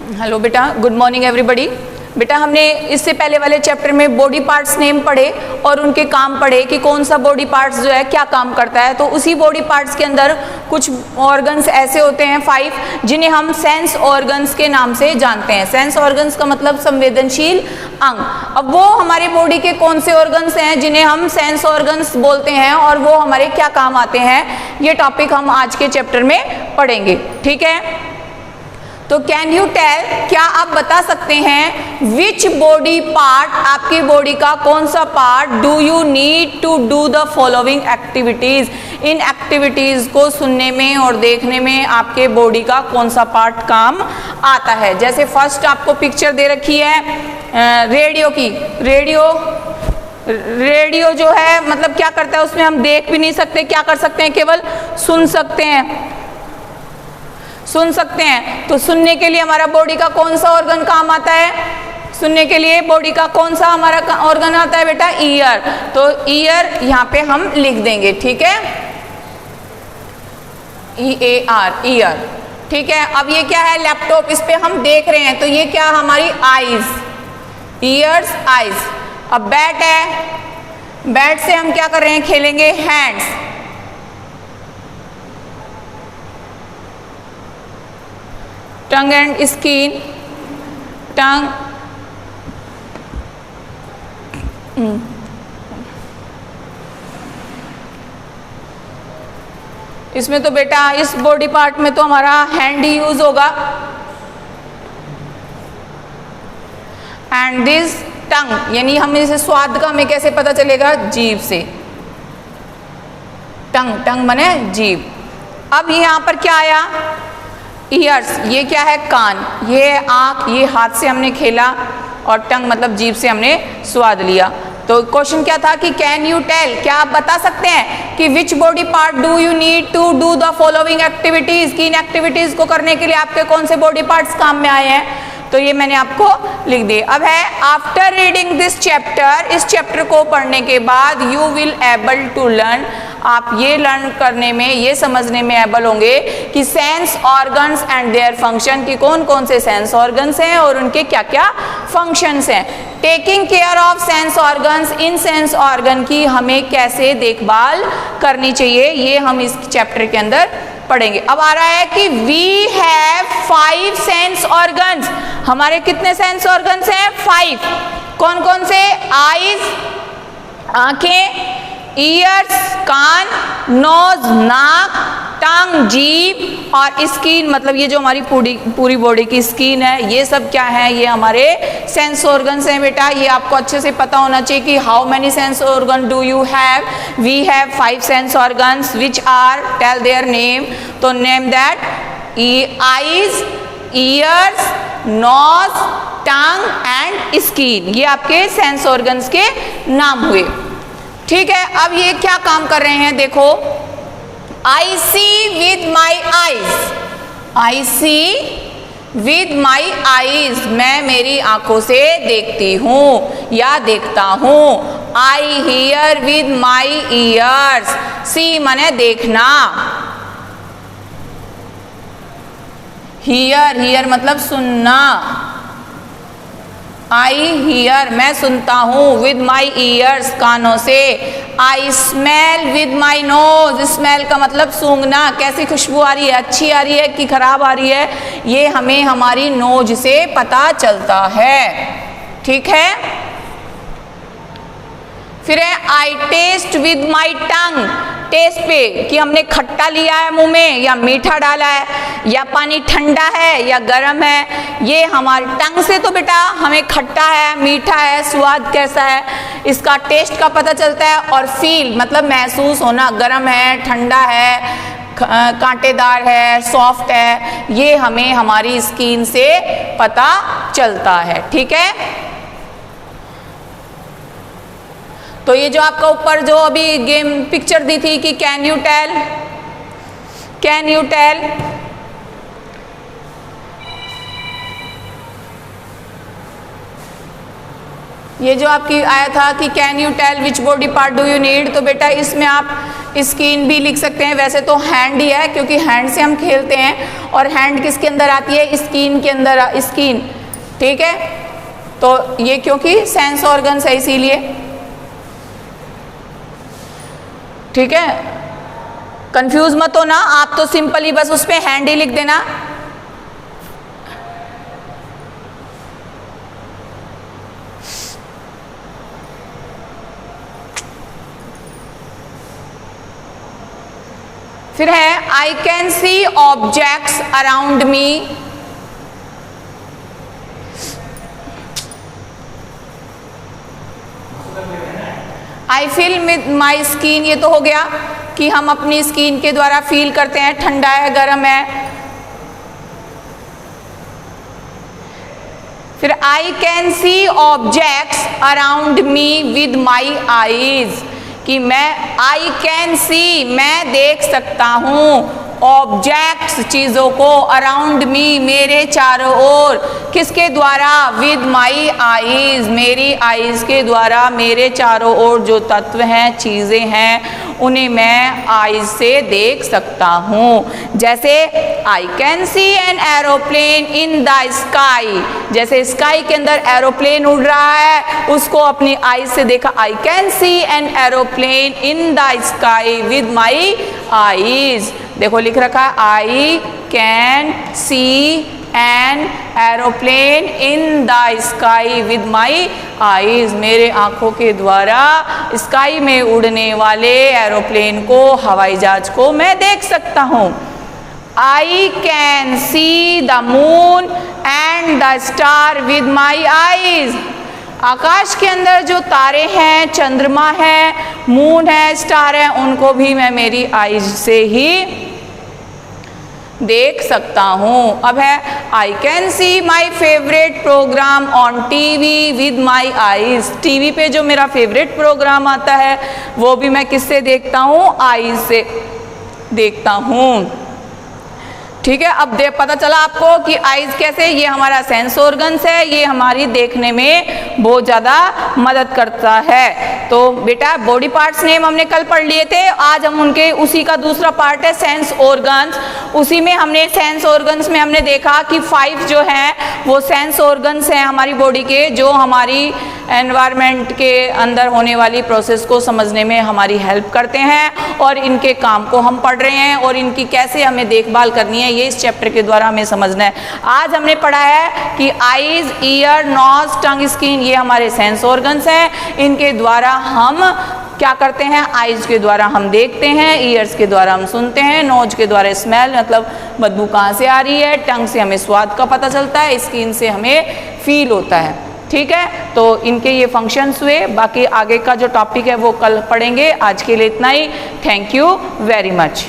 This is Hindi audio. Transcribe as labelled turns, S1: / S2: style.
S1: हेलो बेटा, गुड मॉर्निंग एवरीबॉडी। बेटा हमने इससे पहले वाले चैप्टर में बॉडी पार्ट्स नेम पढ़े और उनके काम पढ़े कि कौन सा बॉडी पार्ट्स जो है क्या काम करता है। तो उसी बॉडी पार्ट्स के अंदर कुछ ऑर्गन्स ऐसे होते हैं 5 जिन्हें हम सेंस ऑर्गन्स के नाम से जानते हैं। सेंस ऑर्गन्स का मतलब संवेदनशील अंग। अब वो हमारे बॉडी के कौन से ऑर्गन्स हैं जिन्हें हम सेंस ऑर्गन्स बोलते हैं और वो हमारे क्या काम आते हैं, ये टॉपिक हम आज के चैप्टर में पढ़ेंगे। ठीक है, तो कैन यू टेल, क्या आप बता सकते हैं विच बॉडी पार्ट, आपकी बॉडी का कौन सा part do you need to do the following activities. इन एक्टिविटीज को सुनने में और देखने में आपके बॉडी का कौन सा पार्ट काम आता है। जैसे फर्स्ट आपको पिक्चर दे रखी है रेडियो की। रेडियो जो है मतलब क्या करता है, उसमें हम देख भी नहीं सकते, क्या कर सकते हैं, केवल सुन सकते हैं। तो सुनने के लिए हमारा बॉडी का कौन सा ऑर्गन काम आता है, सुनने के लिए बॉडी का कौन सा हमारा ऑर्गन आता है बेटा, ईयर। तो ईयर यहाँ पे हम लिख देंगे, ठीक है, EAR, ईयर। ठीक है, अब ये क्या है, लैपटॉप, इस पे हम देख रहे हैं, तो ये क्या हमारी आईज, ईयर्स आईज। अब बैट है, बैट से हम क्या कर रहे हैं, खेलेंगे, हैंड्स। टंग एंड स्किन, टंग, इसमें तो बेटा इस बॉडी पार्ट में तो हमारा हैंड ही यूज होगा। एंड दिस टंग, यानी हमें इसे स्वाद का हमें कैसे पता चलेगा, जीभ से। टंग, टंग बने जीभ। अब यहाँ पर क्या आया, ईयर्स, ये क्या है, कान, ये आँख, ये हाथ से हमने खेला, और टंग मतलब जीभ से हमने स्वाद लिया। तो क्वेश्चन क्या था कि कैन यू टेल, क्या आप बता सकते हैं कि which body part do you need to do the following activities, कि इन एक्टिविटीज को करने के लिए आपके कौन से बॉडी पार्ट्स काम में आए हैं। तो ये मैंने आपको लिख दिए। अब है आफ्टर रीडिंग दिस चैप्टर, इस चैप्टर को पढ़ने के बाद you will able to learn, आप ये लर्न करने में, ये समझने में एबल होंगे कि sense organs and their function, की कौन कौन से सेंस ऑर्गन्स हैं और उनके क्या क्या फंक्शंस हैं। Taking care of sense organs, in sense organ की हमें कैसे देखभाल करनी चाहिए, ये हम इस चैप्टर के अंदर पढ़ेंगे। अब आ रहा है कि वी हैव 5 सेंस ऑर्गन्स, हमारे कितने सेंस ऑर्गन्स हैं, 5। कौन कौन से, आईज, आंखें, ईयर्स, कान, नोज, नाक, टंग, जीभ, और स्किन, मतलब ये जो हमारी पूरी बॉडी की स्किन है, ये सब क्या है, ये हमारे सेंस ऑर्गन्स हैं बेटा। ये आपको अच्छे से पता होना चाहिए कि how many sense organ do you have. We have 5 sense organs which are, tell their name. तो name that, eyes, ears, nose, tongue and skin, ये आपके सेंस ऑर्गन्स के नाम हुए। ठीक है, अब ये क्या काम कर रहे हैं, देखो, I see with my eyes, I see with my eyes, मैं मेरी आंखों से देखती हूँ या देखता हूँ। I hear with my ears, see माने देखना, हियर, हियर मतलब सुनना। आई हियर, मैं सुनता हूँ, विद माई ईयर्स, कानों से। I smell with my nose, smell का मतलब सूंघना, कैसी खुशबू आ रही है, अच्छी आ रही है कि खराब आ रही है, ये हमें हमारी नोज से पता चलता है। ठीक है, फिर है I taste with my tongue, taste पे कि हमने खट्टा लिया है मुंह में या मीठा डाला है, या पानी ठंडा है या गर्म है, ये हमारे टंग से तो बेटा हमें खट्टा है, मीठा है, स्वाद कैसा है, इसका टेस्ट का पता चलता है। और फील मतलब महसूस होना, गर्म है, ठंडा है, कांटेदार है, सॉफ्ट है, ये हमें हमारी स्किन से पता चलता है। ठीक है, तो ये जो आपका ऊपर जो अभी गेम पिक्चर दी थी कि can you tell, can you tell, ये जो आपकी आया था कि can you tell which body part do you need, तो बेटा इसमें आप स्किन भी लिख सकते हैं। वैसे तो हैंड ही है क्योंकि हैंड से हम खेलते हैं और हैंड किसके अंदर आती है, स्किन के अंदर, स्किन, ठीक है। तो ये क्योंकि सेंस ऑर्गन्स है इसीलिए, ठीक है। कंफ्यूज मत हो ना आप, तो सिंपली बस उस पे हैंड ही लिख देना। फिर है I can see objects around me, I feel with my skin, ये तो हो गया कि हम अपनी स्किन के द्वारा फील करते हैं ठंडा है गर्म है। फिर आई can see objects around me with my eyes, कि मैं आई कैन सी, मैं देख सकता हूँ, ऑब्जेक्ट्स, चीज़ों को, अराउंड मी, मेरे चारों ओर, किसके द्वारा, विद माई आईज, मेरी आईज के द्वारा, मेरे चारों ओर जो तत्व हैं, चीज़ें हैं, उन्हें मैं आईज से देख सकता हूँ। जैसे I can see an aeroplane in the sky, जैसे स्काई के अंदर एरोप्लेन उड़ रहा है, उसको अपनी आईज से देखा, I can see an aeroplane in the sky with my eyes. देखो लिख रखा है I can see an aeroplane in the sky with my eyes, मेरे आंखों के द्वारा स्काई में उड़ने वाले एरोप्लेन को, हवाई जहाज को मैं देख सकता हूँ। I can see the moon and the star with my eyes, आकाश के अंदर जो तारे हैं, चंद्रमा है, मून है, स्टार है, उनको भी मैं मेरी आईज से ही देख सकता हूँ। अब है I can see my favourite programme on TV with my eyes, TV पे जो मेरा फेवरेट प्रोग्राम आता है वो भी मैं किससे देखता हूँ, आईज से देखता हूँ, ठीक है। अब पता चला आपको कि आईज कैसे, ये हमारा सेंस ऑर्गन्स है, ये हमारी देखने में बहुत ज़्यादा मदद करता है। तो बेटा बॉडी पार्ट्स नेम हमने कल पढ़ लिए थे, आज हम उनके उसी का दूसरा पार्ट है सेंस ऑर्गन्स। उसी में हमने सेंस ऑर्गन्स में हमने देखा कि 5 जो हैं वो सेंस ऑर्गन्स हैं हमारी बॉडी के, जो हमारी एनवायरनमेंट के अंदर होने वाली प्रोसेस को समझने में हमारी हेल्प करते हैं, और इनके काम को हम पढ़ रहे हैं और इनकी कैसे हमें देखभाल करनी है ये इस चैप्टर के द्वारा हमें समझना है। आज हमने पढ़ा है कि आईज, ईयर, नोज, टंग, स्किन, ये हमारे सेंस ऑर्गन्स हैं। इनके द्वारा हम क्या करते हैं, आईज के द्वारा हम देखते हैं, ईयर्स के द्वारा हम सुनते हैं, नोज के द्वारा स्मेल मतलब बदबू कहाँ से आ रही है, टंग से हमें स्वाद का पता चलता है, स्किन से हमें फील होता है, ठीक है। तो इनके ये फंक्शंस हुए, बाकी आगे का जो टॉपिक है वो कल पढ़ेंगे। आज के लिए इतना ही, थैंक यू वेरी मच।